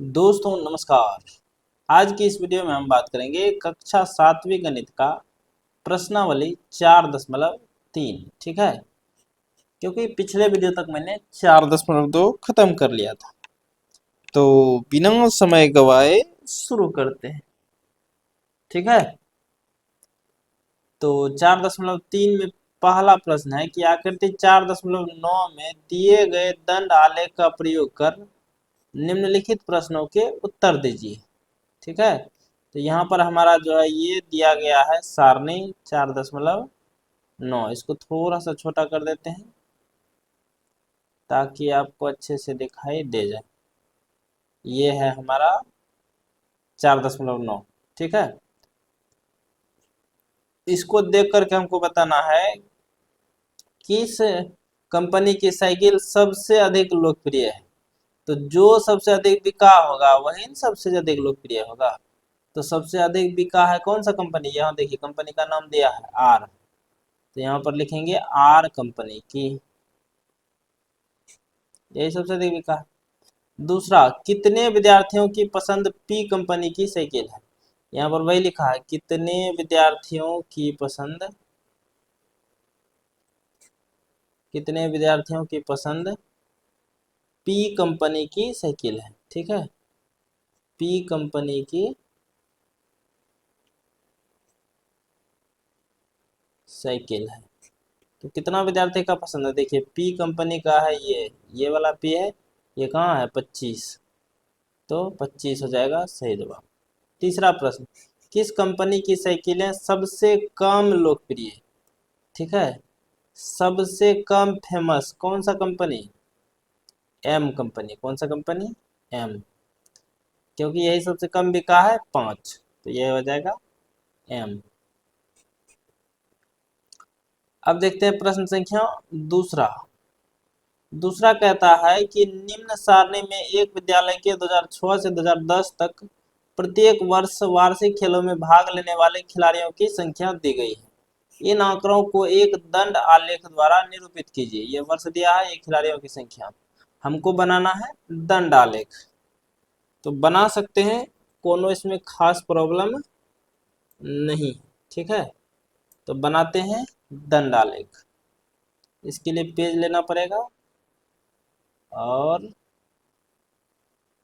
दोस्तों नमस्कार। आज की इस वीडियो में हम बात करेंगे कक्षा 7वीं गणित का प्रश्नावली 4.3। ठीक है, क्योंकि पिछले वीडियो तक मैंने 4.2 खत्म कर लिया था। तो बिना समय गवाए शुरू करते हैं। ठीक है, तो 4.3 में पहला प्रश्न है कि आकृति 4.9 में दिए गए दंड आलेख का प्रयोग कर निम्नलिखित प्रश्नों के उत्तर दीजिए। ठीक है, तो यहाँ पर हमारा जो है ये दिया गया है सारणी 4.9। इसको थोड़ा सा छोटा कर देते हैं ताकि आपको अच्छे से दिखाई दे जाए। ये है हमारा 4.9। ठीक है, इसको देख करके हमको बताना है किस कंपनी की साइकिल सबसे अधिक लोकप्रिय है। तो जो सबसे अधिक बिका होगा वही सबसे अधिक लोकप्रिय होगा। तो सबसे अधिक बिका है कौन सा कंपनी, यहाँ देखिए कंपनी का नाम दिया है आर। तो यहाँ पर लिखेंगे आर कंपनी की, यही सबसे अधिक बिका है। दूसरा, कितने विद्यार्थियों की पसंद पी कंपनी की साइकिल है। यहाँ पर वही लिखा है कितने विद्यार्थियों की पसंद, कितने विद्यार्थियों की पसंद पी कंपनी की साइकिल है। ठीक है, पी कंपनी की साइकिल है। तो कितना विद्यार्थी का पसंद है, देखिए पी कंपनी का है ये वाला पी है, ये कहाँ है 25। तो 25 हो जाएगा सही जवाब। तीसरा प्रश्न, किस कंपनी की साइकिलें सबसे कम लोकप्रिय। ठीक है, सबसे कम फेमस कौन सा कंपनी, एम कंपनी। कौन सा कंपनी, एम, क्योंकि यही सबसे कम बिका है 5, तो यह हो जाएगा एम। अब देखते हैं प्रश्न संख्या दूसरा। दूसरा कहता है कि निम्न सारणी में एक विद्यालय के 2006 से 2010 तक प्रत्येक वर्ष वार्षिक खेलों में भाग लेने वाले खिलाड़ियों की संख्या दी गई है। इन आंकड़ों को एक दंड आलेख द्वारा निरूपित कीजिए। ये वर्ष दिया है, ये खिलाड़ियों की संख्या, हमको बनाना है दंड आलेख। तो बना सकते हैं, कोनो इसमें खास प्रॉब्लम नहीं। ठीक है, तो बनाते हैं दंड आलेख। इसके लिए पेज लेना पड़ेगा और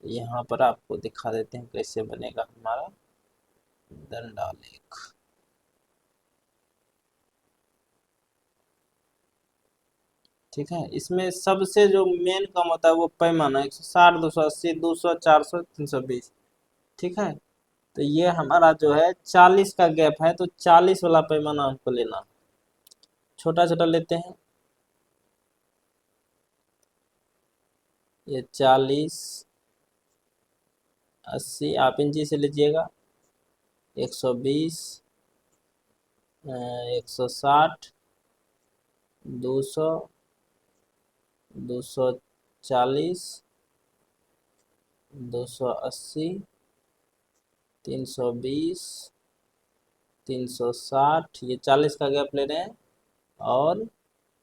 यहाँ पर आपको दिखा देते हैं कैसे बनेगा हमारा दंड आलेख। ठीक है, इसमें सबसे जो मेन काम होता है वो पैमाना 160, 280, 200, 400, 320। ठीक है, तो ये हमारा जो है 40 का गैप है, तो 40 वाला पैमाना हमको लेना। छोटा छोटा लेते हैं, ये 40, 80 आप इंची से लीजिएगा, 120, 160, 200, 240, 280, 320, 360, ये 40 का गैप ले रहे हैं, और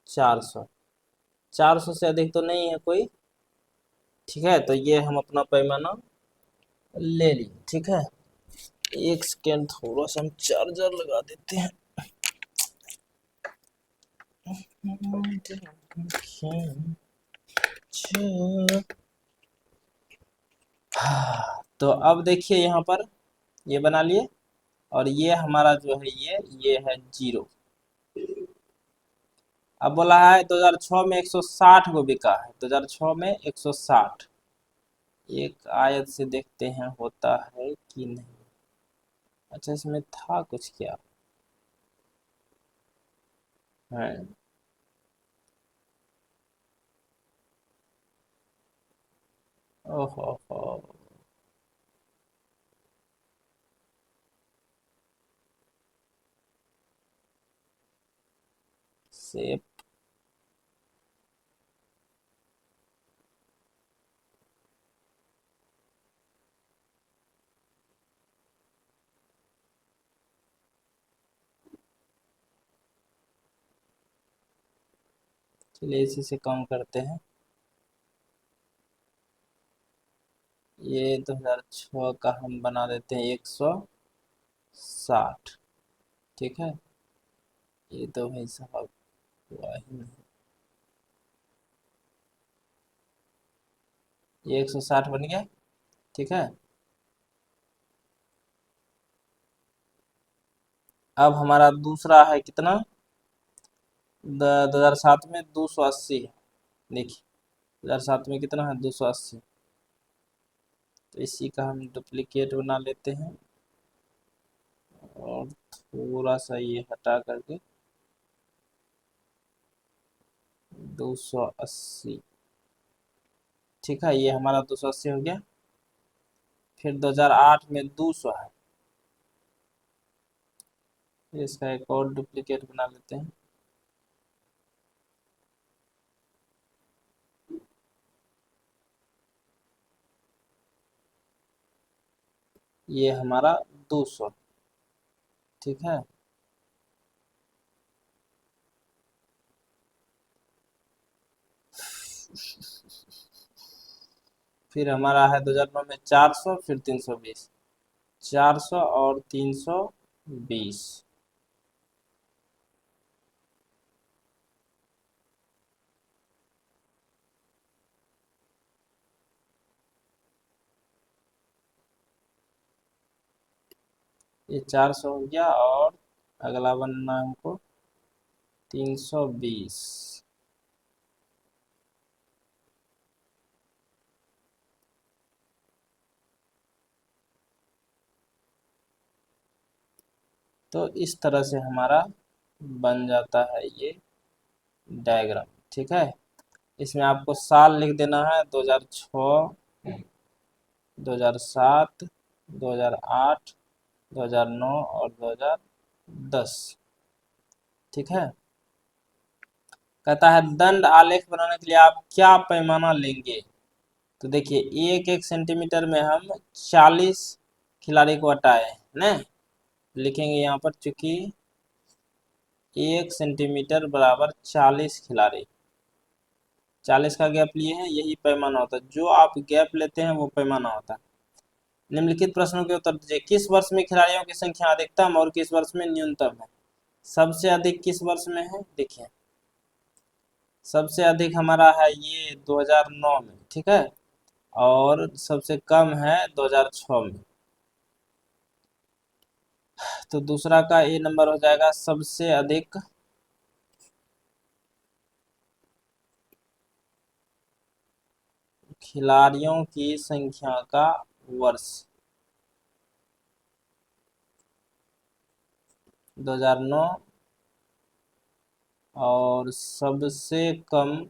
400। 400 से अधिक तो नहीं है कोई। ठीक है, तो ये हम अपना पैमाना ले लिए। ठीक है, एक सेकेंड थोड़ा सा हम चार्जर लगा देते हैं। तो अब देखिए यहाँ पर ये बना लिए, और ये हमारा जो है ये है 0। अब बोला है 2006 में 160 को बिका है, 2006 में 160। एक आयत से देखते हैं होता है कि नहीं। अच्छा, इसमें था कुछ क्या है, ओहो, से चलिए इसी से कम करते हैं। ये 2006 का हम बना देते हैं 160। ठीक है, ये तो भाई साहब हुआ ही नहीं। ये 160 बन गया। ठीक है, अब हमारा दूसरा है कितना, 2007 में 280 है। देखिए 2007 में कितना है, 280। तो इसी का हम डुप्लीकेट बना लेते हैं और थोड़ा सा ये हटा करके 280। ठीक है, ये हमारा 280 हो गया। फिर 2008 में 200 है, फिर इसका एक और डुप्लीकेट बना लेते हैं। ये हमारा 200। ठीक है, फिर हमारा है 2009 में 400, फिर 320। 400 और 320। ये 400 हो गया और अगला बनना है हमको 320। तो इस तरह से हमारा बन जाता है ये डायग्राम। ठीक है, इसमें आपको साल लिख देना है 2006, 2007, 2008, 2009 और 2010। ठीक है, कहता है दंड आलेख बनाने के लिए आप क्या पैमाना लेंगे। तो देखिए 1 1 सेंटीमीटर में हम 40 खिलाड़ी को हटाए ना, लिखेंगे यहाँ पर, चूंकि 1 सेंटीमीटर बराबर 40 खिलाड़ी। 40 का गैप लिए हैं, यही पैमाना होता है। जो आप गैप लेते हैं वो पैमाना होता है। निम्नलिखित प्रश्नों के उत्तर दीजिए। किस वर्ष में खिलाड़ियों की संख्या अधिकतम और किस वर्ष में न्यूनतम है। सबसे अधिक किस वर्ष में है, देखिए सबसे अधिक हमारा है ये 2009 में। ठीक है, और सबसे कम है 2006 में। तो दूसरा का ए नंबर हो जाएगा सबसे अधिक खिलाड़ियों की संख्या का वर्ष 2009, और सबसे कम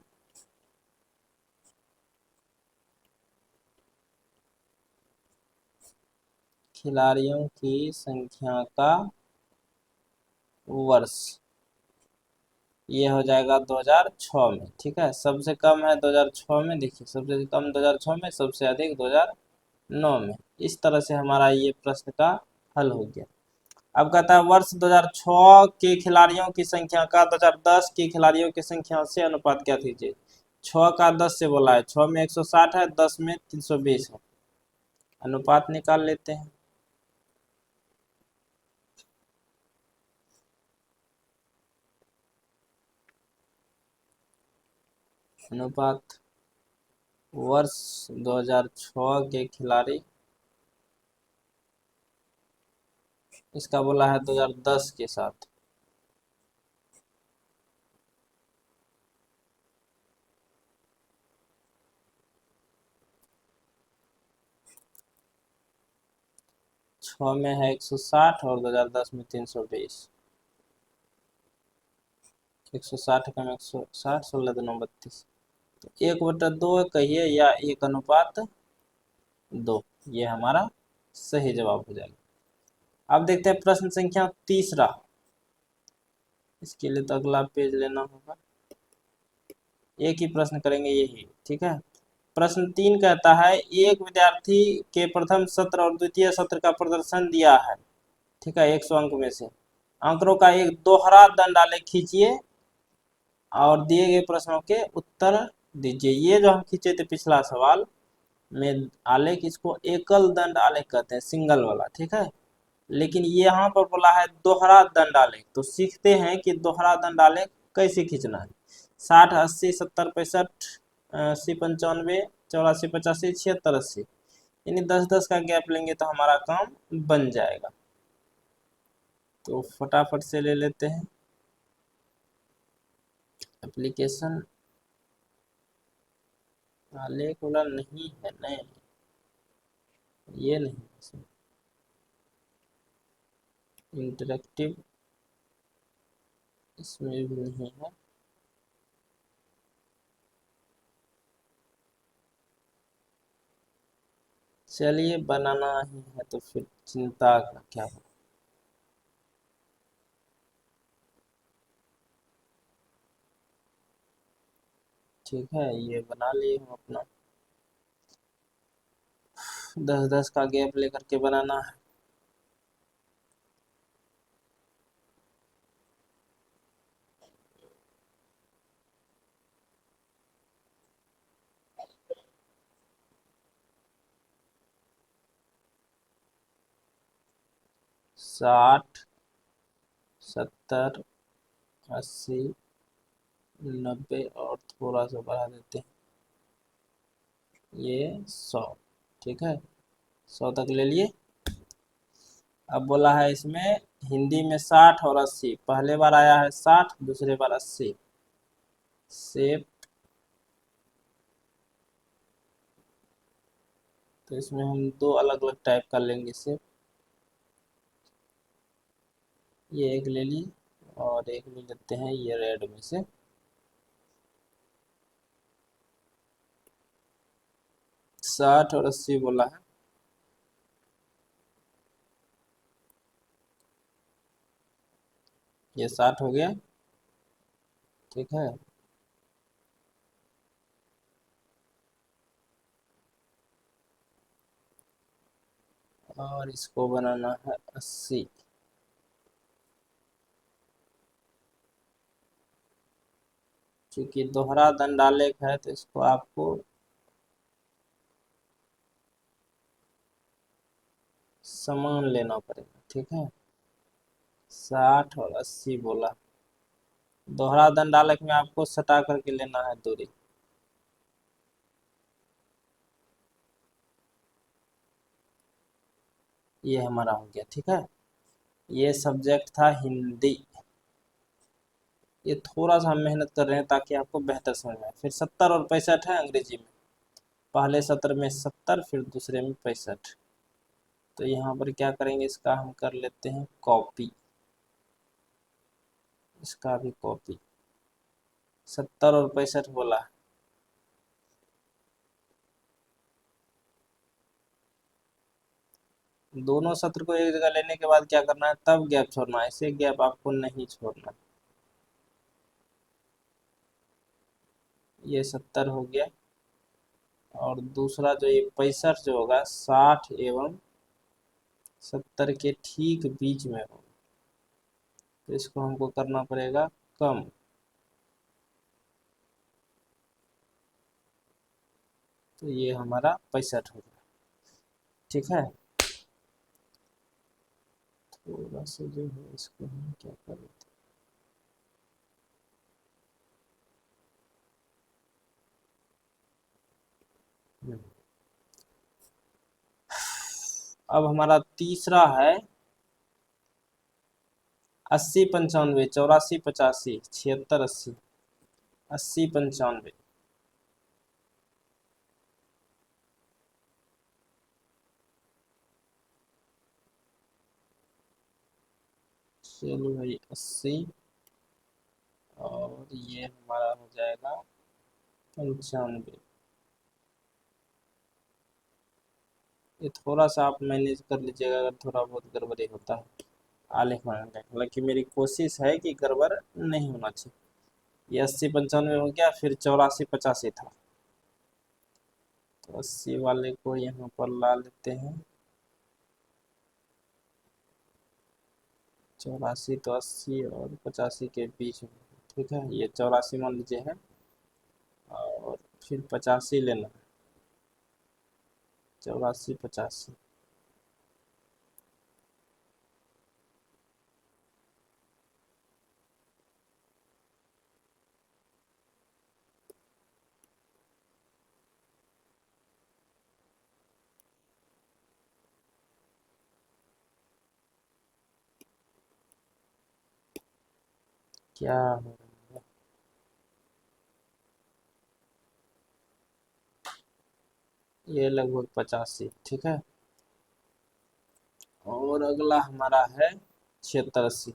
खिलाड़ियों की संख्या का वर्ष ये हो जाएगा 2006 में। ठीक है, सबसे कम है 2006 में, देखिए सबसे कम 2006 में, सबसे अधिक 2009 में। इस तरह से हमारा ये प्रश्न का हल हो गया। अब कहता है वर्ष 2006 के खिलाड़ियों की संख्या का 2010 के खिलाड़ियों की संख्या से अनुपात क्या कीजिए। 6 का 10 से बोला है, 6 में 160 है, 10 में 320 है। अनुपात निकाल लेते हैं। अनुपात वर्ष 2006 के खिलाड़ी, इसका बोला है 2010 के साथ। छः में है 160 और 2010 में 320। 160 कम 160, 16 2 32। तो 1/2 कहिए या 1:2, ये हमारा सही जवाब हो जाएगा। अब देखते हैं प्रश्न संख्या तीसरा। इसके लिए तो अगला पेज लेना होगा, एक ही प्रश्न करेंगे यही। ठीक है, प्रश्न 3 कहता है एक विद्यार्थी के प्रथम सत्र और द्वितीय सत्र का प्रदर्शन दिया है। ठीक है, 100 अंक में से आंकड़ों का एक दोहरा दंड आलेख खींचिए और दिए गए प्रश्नों के उत्तर दीजिए। ये जो हम खींचे थे पिछला सवाल, में आलेख, इसको एकल दंड आलेख कहते हैं, सिंगल वाला, ठीक है। लेकिन यहाँ पर बोला है दोहरा दंड आलेख, तो सीखते हैं कि दोहरा दंड आलेख कैसे खींचना है। 60 80 70 65 80 95 84 85 76 80, यानी 10-10 का गैप लेंगे तो हमारा काम बन जाएगा। तो फटाफट से ले लेते हैं एप्लीकेशन। आलेख वाला नहीं है, नहीं ये नहीं, इंटरेक्टिव इसमें भी नहीं है। चलिए बनाना ही है तो फिर चिंता का क्या हो। ठीक है, ये बना लिए हम अपना, 10-10 का गैप लेकर के बनाना है। साठ 70 80 90 और थोड़ा सा बढ़ा देते हैं, ये 100, ठीक है, 100 तक ले लिए। अब बोला है इसमें हिंदी में 60 और 80, पहले बार आया है 60, दूसरे बार 80। सेव, तो इसमें हम दो अलग अलग टाइप का लेंगे सेव। ये एक ले ली और एक ले लेते हैं ये रेड में से। साठ और 80 बोला है, ये 60 हो गया, ठीक है। और इसको बनाना है 80। क्योंकि दोहरा दंडालेख है तो इसको आपको समान लेना पड़ेगा, ठीक है। 60 और 80 बोला, दोहरा दंडालेख में आपको सटा करके लेना है दूरी। ये हमारा हो गया, ठीक है। ये सब्जेक्ट था हिंदी। ये थोड़ा सा हम मेहनत कर रहे हैं ताकि आपको बेहतर समझ में आए। फिर 70 और 65 है अंग्रेजी में, पहले सत्र में 70 फिर दूसरे में 65। तो यहाँ पर क्या करेंगे, इसका हम कर लेते हैं कॉपी, इसका भी कॉपी। 70 और 65 बोला, दोनों सत्र को एक जगह लेने के बाद क्या करना है, तब गैप छोड़ना है, ऐसे गैप आपको नहीं छोड़ना। ये 70 हो गया, और दूसरा जो ये 65 जो होगा 60 एवं 70 के ठीक बीच में होगा, तो इसको हमको करना पड़ेगा कम। तो ये हमारा 65 हो गया, ठीक है। थोड़ा सा जो है इसको हम क्या करें, अब हमारा तीसरा है 80 95 84 85 76 80। 80 95, चलो भाई 80, और ये हमारा हो जाएगा 95। ये थोड़ा सा आप मैनेज कर लीजिएगा अगर थोड़ा बहुत गड़बड़ी होता है आलेख बनाने में। हालांकि मेरी कोशिश है कि गड़बड़ नहीं होना चाहिए। ये 80 95 हो गया, फिर 84 85 था, तो 80 वाले को यहाँ पर ला लेते हैं। 84 तो 80 और 85 के बीच में, ठीक है। ये 84 मान लीजिए है, और फिर 85 लेना है। 84 85। क्या हो, ये लगभग 85, ठीक है। और अगला हमारा है 76 80।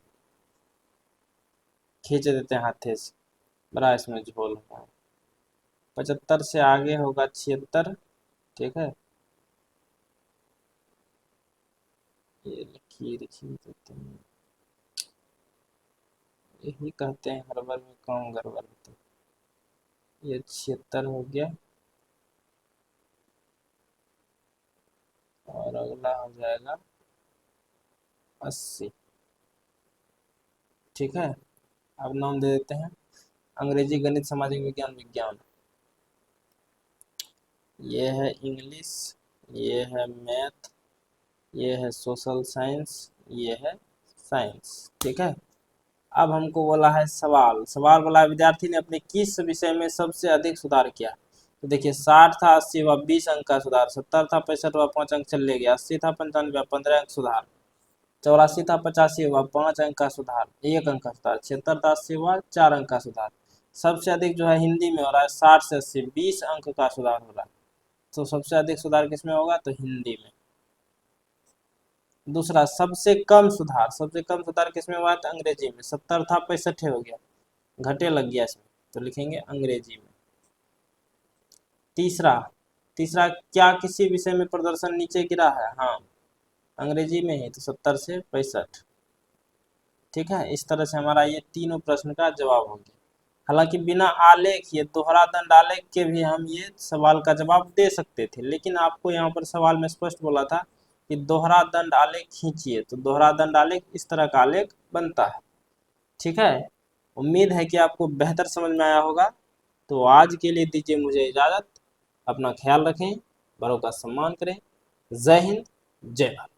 खींच देते हैं हाथे से, बड़ा इसमें झोल है। 75 से आगे होगा 76, ठीक है। ये लकीर खींच देते हैं, यही कहते हैं हर बार में कौन गड़बड़ होता है। ये 76 हो गया, और अगला हो जाएगा 80, ठीक है। अब नाम दे देते हैं अंग्रेजी, गणित, सामाजिक विज्ञान, विज्ञान। ये है इंग्लिश, ये है मैथ, ये है सोशल साइंस, ये है साइंस, ठीक है। अब हमको बोला है सवाल, सवाल बोला है विद्यार्थी ने अपने किस विषय में सबसे अधिक सुधार किया। तो देखिए 60 था, 80 हुआ 20 अंक का सुधार, 70 था 65 हुआ 5 अंक चले गया, 80 था 95 हुआ 15 अंक सुधार, 84 था 85 हुआ 5 अंक का सुधार, 1 अंक का सुधार, 76 था 80 हुआ 4 अंक का सुधार। सबसे अधिक जो है हिंदी में हो रहा है 60 से 80, 20 अंक का सुधार हो रहा है। तो सबसे अधिक सुधार किसमें होगा, तो हिंदी में। दूसरा सबसे कम सुधार, सबसे कम सुधार किसमें हुआ था, अंग्रेजी में। 70 था 65 हो गया, घटे लग गया इसमें, तो लिखेंगे अंग्रेजी में। तीसरा, तीसरा क्या किसी विषय में प्रदर्शन नीचे गिरा है, हाँ अंग्रेजी में ही, तो 70 से 65, ठीक है। इस तरह से हमारा ये तीनों प्रश्न का जवाब हो गया। हालांकि बिना आलेख, ये दोहरा दंड आलेख के भी हम ये सवाल का जवाब दे सकते थे, लेकिन आपको यहाँ पर सवाल में स्पष्ट बोला था कि दोहरा दंड आलेख खींचिए, तो दोहरा दंड आलेख इस तरह का आलेख बनता है, ठीक है। उम्मीद है कि आपको बेहतर समझ में आया होगा। तो आज के लिए दीजिए मुझे इजाज़त, अपना ख्याल रखें, बड़ों का सम्मान करें। जय हिंद, जय भारत।